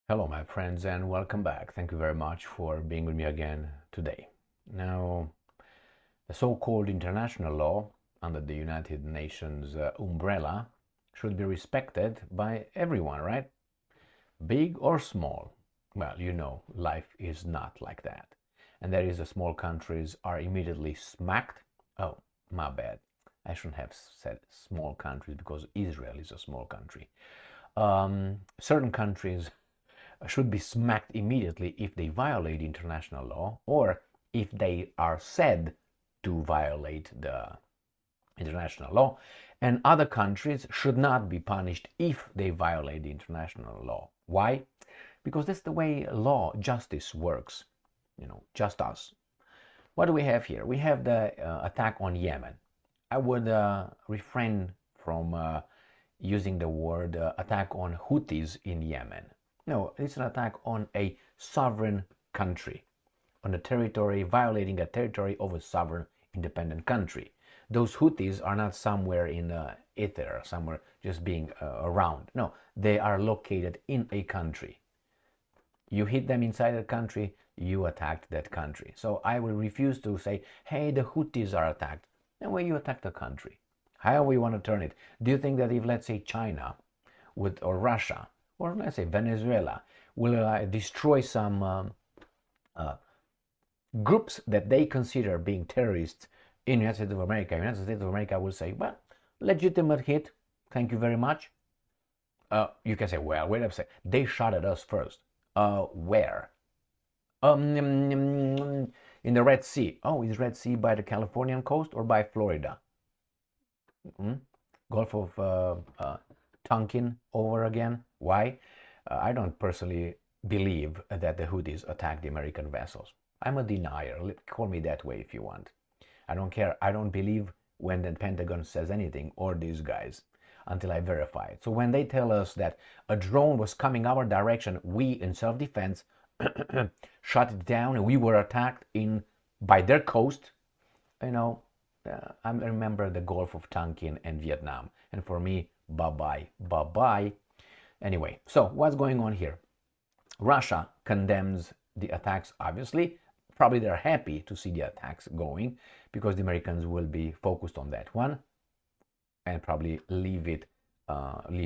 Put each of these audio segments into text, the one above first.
Hello, my friends, and welcome back. Thank you very much for being with me again today. Now, the so-called international law under the United Nations umbrella should be respected by everyone, right? Big or small. Well, life is not like that. And there is the small countries are immediately smacked. Oh, my bad. I shouldn't have said small countries because Israel is a small country. Certain countries should be smacked immediately if they violate international law or if they are said to violate the international law. And other countries should not be punished if they violate the international law. Why? Because that's the way law, justice works. Just us. What do we have here? We have the attack on Yemen. I would refrain from using the word attack on Houthis in Yemen. No, it's an attack on a sovereign country, on a territory, violating a territory of a sovereign independent country. Those Houthis are not somewhere in ether, somewhere just being around. No, they are located in a country. You hit them inside the country, you attacked that country. So I will refuse to say, hey, the Houthis are attacked. Then when you attack the country, how we want to turn it? Do you think that if, let's say, China or Russia, or let's say Venezuela, will destroy some groups that they consider being terrorists in the United States of America will say, well, legitimate hit, thank you very much. You can say, well, wait a second, they shot at us first. Where? In the Red Sea. Oh, is Red Sea by the Californian coast or by Florida? Gulf of Tonkin over again. Why? I don't personally believe that the Houthis attacked the American vessels. I'm a denier. Call me that way if you want. I don't care. I don't believe when the Pentagon says anything or these guys until I verify it. So when they tell us that a drone was coming our direction, we in self-defense shut it down and we were attacked by their coast, I remember the Gulf of Tonkin and Vietnam. And for me, bye-bye, bye-bye. Anyway, so what's going on here? Russia condemns the attacks, obviously. Probably they're happy to see the attacks going because the Americans will be focused on that one and probably leave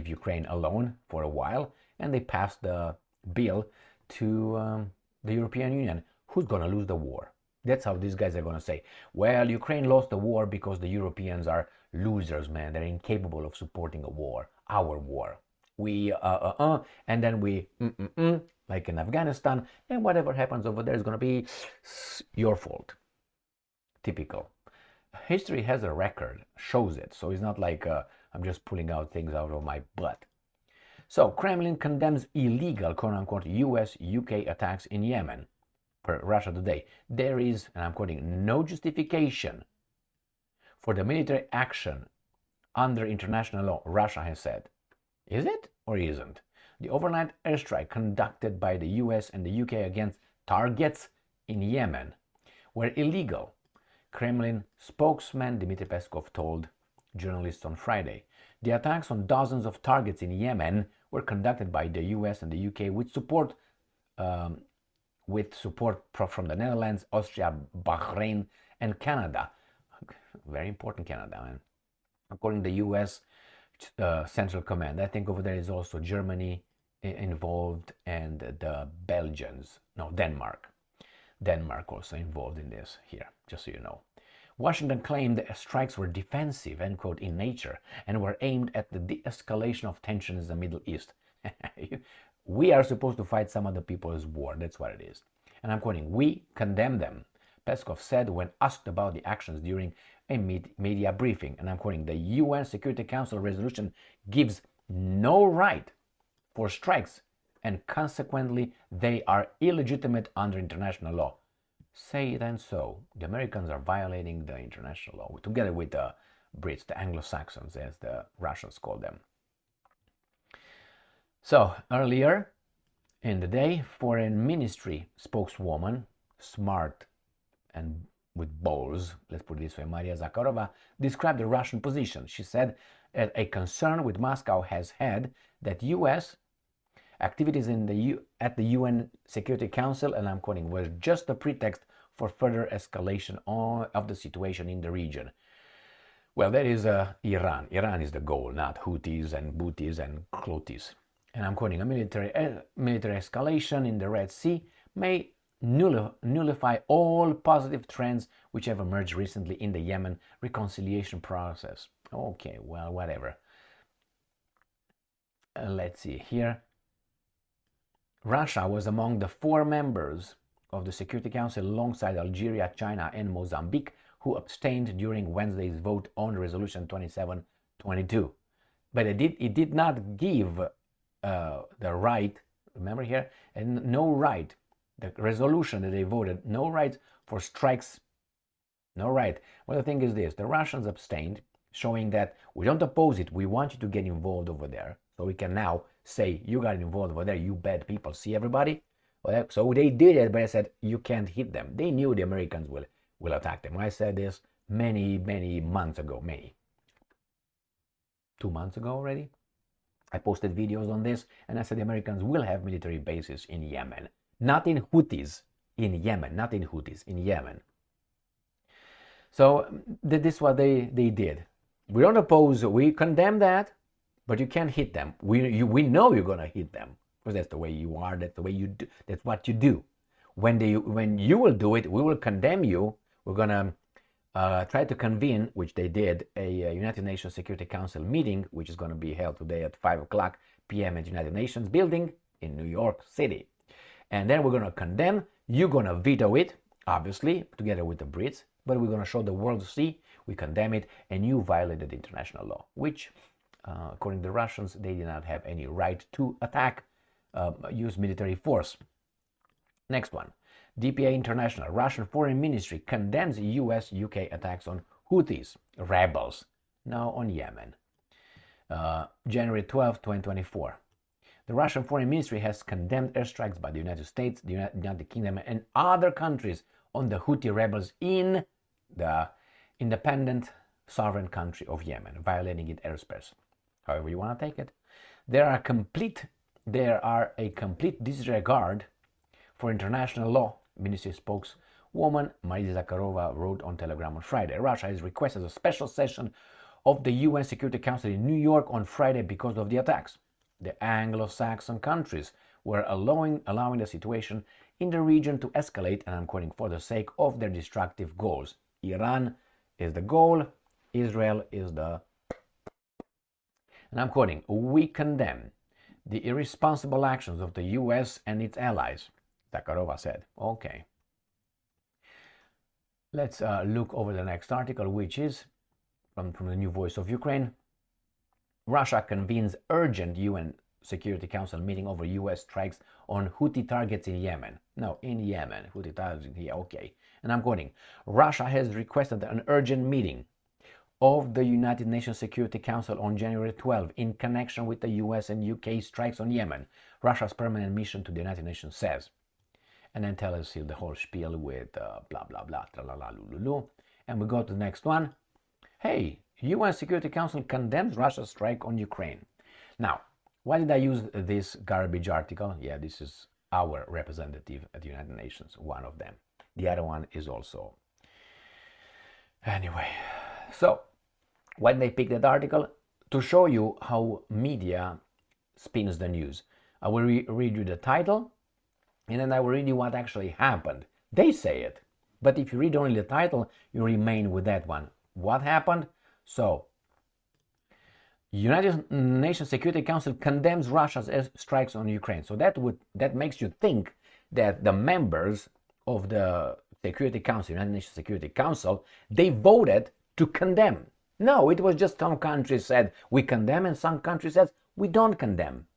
Ukraine alone for a while. And they passed the bill to the European Union. Who's going to lose the war? That's how these guys are going to say, well, Ukraine lost the war because the Europeans are losers, man. They're incapable of supporting a war, our war. We, and then we, like in Afghanistan, and whatever happens over there is going to be your fault. Typical. History has a record, shows it. So it's not like I'm just pulling out things out of my butt. So Kremlin condemns illegal, quote-unquote, US-UK attacks in Yemen. Per Russia Today, there is, and I'm quoting, no justification for the military action under international law, Russia has said. Is it or isn't? The overnight airstrike conducted by the US and the UK against targets in Yemen were illegal, Kremlin spokesman Dmitry Peskov told journalists on Friday. The attacks on dozens of targets in Yemen were conducted by the US and the UK with support from the Netherlands, Austria, Bahrain, and Canada. Very important, Canada, man. According to the US Central Command, I think over there is also Germany involved and the Belgians. No, Denmark. Denmark also involved in this here, just so you know. Washington claimed the strikes were defensive, end quote, in nature and were aimed at the de-escalation of tensions in the Middle East. We are supposed to fight some other people's war. That's what it is. And I'm quoting, we condemn them, Peskov said when asked about the actions during a media briefing. And I'm quoting, the UN Security Council resolution gives no right for strikes and consequently they are illegitimate under international law. Say then so. The Americans are violating the international law together with the Brits, the Anglo-Saxons, as the Russians call them. So earlier in the day, Foreign Ministry spokeswoman, smart and with balls, let's put it this way, Maria Zakharova, described the Russian position. She said a concern with Moscow has had that US Activities at the UN Security Council, and I'm quoting, was just a pretext for further escalation of the situation in the region. Well, that is Iran. Iran is the goal, not Houthis and Bouthis and Clouthis. And I'm quoting, a military escalation in the Red Sea may nullify all positive trends which have emerged recently in the Yemen reconciliation process. Okay, well, whatever. Let's see here. Russia was among the 4 members of the Security Council alongside Algeria, China, and Mozambique, who abstained during Wednesday's vote on Resolution 2722. But it did not give the right, remember here, and no right, the resolution that they voted, no right for strikes, no right. Well, the thing is this, the Russians abstained, showing that we don't oppose it, we want you to get involved over there. So we can now say, you got involved over there, you bad people. See everybody? Well, so they did it, but I said, you can't hit them. They knew the Americans will attack them. I said this many months ago, 2 months ago already. I posted videos on this, and I said the Americans will have military bases in Yemen. Not in Houthis, in Yemen, not in Houthis, in Yemen. So this is what they did. We don't oppose, we condemn that, but you can't hit them. We know you're gonna hit them because that's the way you are. That's the way you do. That's what you do. When you will do it, we will condemn you. We're gonna try to convene, which they did, a United Nations Security Council meeting, which is gonna be held today at 5:00 p.m. at United Nations building in New York City. And then we're gonna condemn. You're gonna veto it, obviously, together with the Brits. But we're gonna show the world to see we condemn it, and you violated international law, which. According to the Russians, they did not have any right to attack, use military force. Next one. DPA International, Russian Foreign Ministry condemns US+UK attacks on Houthis, rebels, now on Yemen. January 12, 2024. The Russian Foreign Ministry has condemned airstrikes by the United States, the United Kingdom, and other countries on the Houthi rebels in the independent sovereign country of Yemen, violating its airspace. However you want to take it. There are a complete disregard for international law, Ministry spokeswoman Maria Zakharova wrote on Telegram on Friday. Russia has requested a special session of the UN Security Council in New York on Friday because of the attacks. The Anglo-Saxon countries were allowing the situation in the region to escalate, and I'm quoting, for the sake of their destructive goals. Iran is the goal, Israel is the... And I'm quoting, we condemn the irresponsible actions of the US and its allies, Zakharova said. Okay. Let's look over the next article, which is from the New Voice of Ukraine. Russia convenes urgent UN Security Council meeting over US strikes on Houthi targets in Yemen. No, in Yemen. Houthi targets here, okay. And I'm quoting, Russia has requested an urgent meeting of the United Nations Security Council on January 12 in connection with the US and UK strikes on Yemen, Russia's permanent mission to the United Nations says. And then tell us the whole spiel with blah, blah, blah, tra-la-la, lulu. And we go to the next one. Hey, UN Security Council condemns Russia's strike on Ukraine. Now, why did I use this garbage article? Yeah, this is our representative at the United Nations, one of them. The other one is also... Anyway, so why did I pick that article? To show you how media spins the news. I will read you the title, and then I will read you what actually happened. They say it, but if you read only the title, you remain with that one. What happened? So, United Nations Security Council condemns Russia's strikes on Ukraine. So that makes you think that the members of the Security Council, United Nations Security Council, they voted to condemn. No, it was just some countries said we condemn and some countries said we don't condemn.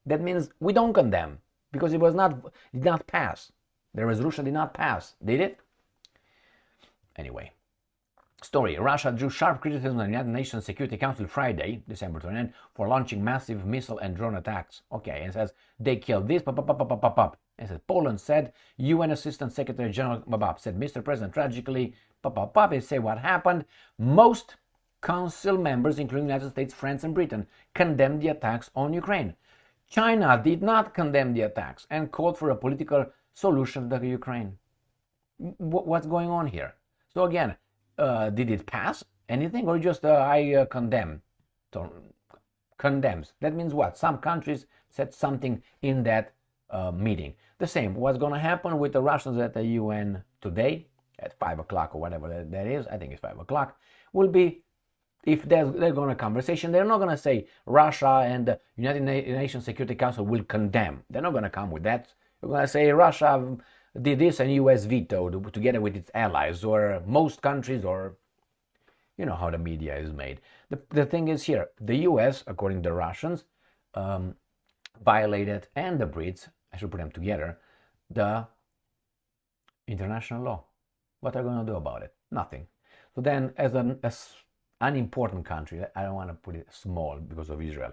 That means we don't condemn because it did not pass. The resolution did not pass, did it? Anyway. Story. Russia drew sharp criticism on the United Nations Security Council Friday, December 29, for launching massive missile and drone attacks. Okay, and says they killed this, And says Poland said, UN Assistant Secretary General said, Mr. President, tragically, They say what happened. Most council members, including the United States, France, and Britain, condemned the attacks on Ukraine. China did not condemn the attacks and called for a political solution to the Ukraine. What's going on here? So again, did it pass anything, or just I condemn? So, condemns. That means what? Some countries said something in that meeting. The same. What's going to happen with the Russians at the UN today at 5 o'clock or whatever that is? I think it's 5 o'clock. Will be, if they're going to conversation, they're not going to say Russia and the United Nations Security Council will condemn. They're not going to come with that. They're going to say Russia did this and US vetoed together with its allies, or most countries, or you know how the media is made. The thing is here, the US, according to the Russians, violated, and the Brits, I should put them together, the international law. What are they going to do about it? Nothing. So then, as an unimportant country, I don't want to put it small because of Israel,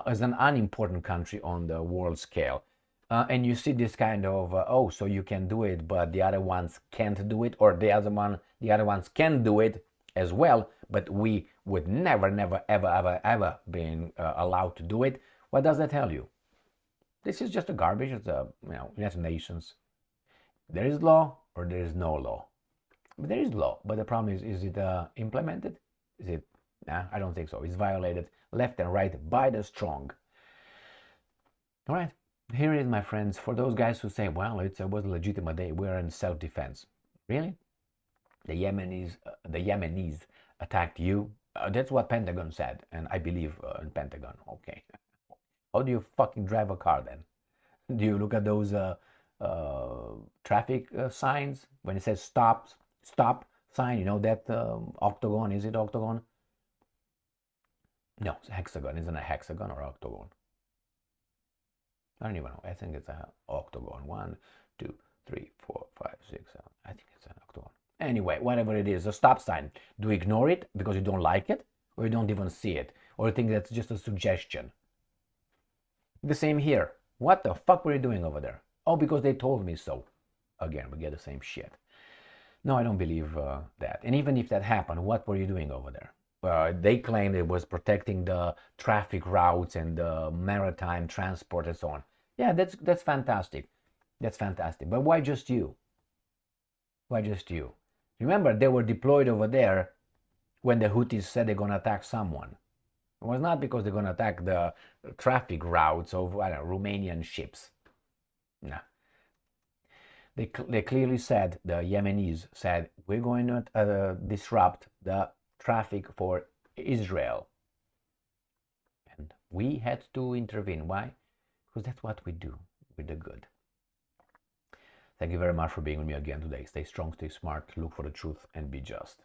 as an unimportant country on the world scale, and you see this kind of, oh, so you can do it, but the other ones can't do it, or the other ones can do it as well, but we would never, ever been allowed to do it. What does that tell you? This is just a garbage. It's a, United Nations. There is law or there is no law. But there is law, but the problem is it implemented? Is it? Nah, I don't think so. It's violated left and right by the strong. All right, here it is, my friends. For those guys who say, well, it was a legitimate day, we're in self-defense. Really? The Yemenis attacked you? That's what Pentagon said, and I believe in Pentagon. Okay. How do you fucking drive a car then? Do you look at those traffic signs when it says stop sign? You know that octagon? Is it octagon? No, it's a hexagon. Isn't it a hexagon or octagon? I don't even know. I think it's an octagon. 1, 2, 3, 4, 5, 6, 7. I think it's an octagon. Anyway, whatever it is, a stop sign. Do you ignore it because you don't like it, or you don't even see it, or you think that's just a suggestion? The same here. What the fuck were you doing over there? Oh, because they told me so. Again, we get the same shit. No, I don't believe that. And even if that happened, what were you doing over there? They claimed it was protecting the traffic routes and the maritime transport and so on. Yeah, that's fantastic. That's fantastic. But why just you? Why just you? Remember, they were deployed over there when the Houthis said they're going to attack someone. It was not because they're going to attack the traffic routes of, I don't know, Romanian ships. No. They clearly said, the Yemenis said, we're going to disrupt the traffic for Israel. And we had to intervene. Why? Because that's what we do with the good. Thank you very much for being with me again today. Stay strong, stay smart, look for the truth, and be just.